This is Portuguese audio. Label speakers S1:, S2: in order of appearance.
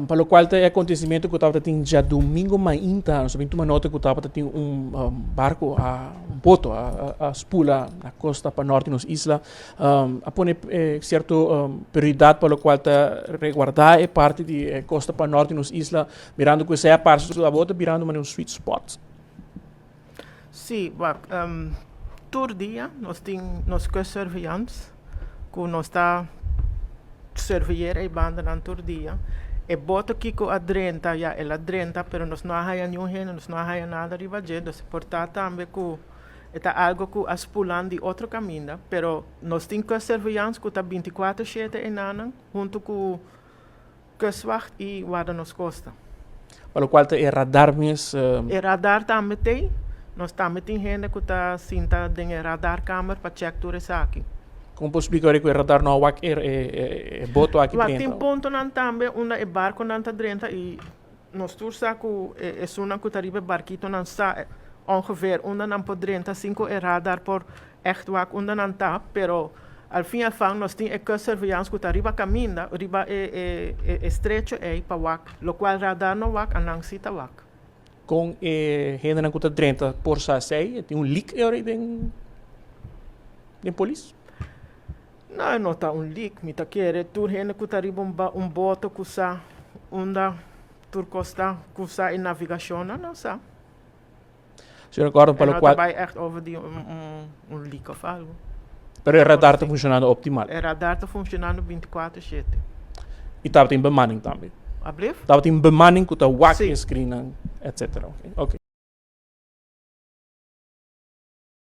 S1: para o qual é acontecimento que estava tendo já domingo mainta, somente uma nota que estava tendo barco, um boto, a spula na costa para norte nos isla, a pone certo prioridade para o qual está resguardar é parte de costa para norte nos isla, mirando que essa é a parte da bota, mirando uma sweet spot.
S2: Sim, todo dia nós temos surveillance, que nós está surveiller e banda nan todo dia. E bota aqui com a 30, já ela 30, pero nós não há nenhum gênero, nós não há nada riba de, nós portar também com está algo que as pulando de outro caminho, pero nós temos que surveillance que está 24/7 em Nanan, junto com Kustwacht e guarda nos costa.
S1: Para o qual é radar mesmo.
S2: E radar também tem, nós também tem gente que está sinta em radar câmera para check tudo isso aqui.
S1: Como posso explicar que o radar não é boto aqui dentro?
S2: Tem ponto nan também, é barco nan tá dentro e nós tursa que é suna que taribe barquito nan sa ongeveer onde nan por dentro 5 é radar por echt wak onde nan tá, pero al fim e al cabo nós tem que surveillance que tariba caminha, riba é estrecho é para wak, lo qual radar não wak anang sita wak.
S1: Com gente nan kuta dentro por sa sei, tem leak aí den polícia.
S2: Não está leak, me tá querer tur gente que tariba boto que sa onda tur costa que sa em navegação não sa.
S1: Senhor acorda para o qual
S2: vai echt over die leak of algo.
S1: Pero o radar está funcionando optimal.
S2: O radar está funcionando 24/7.
S1: E estava em bemanning também.
S2: Alsjeblieft?
S1: Estava em bemanning que está wak screen, etc. Okay.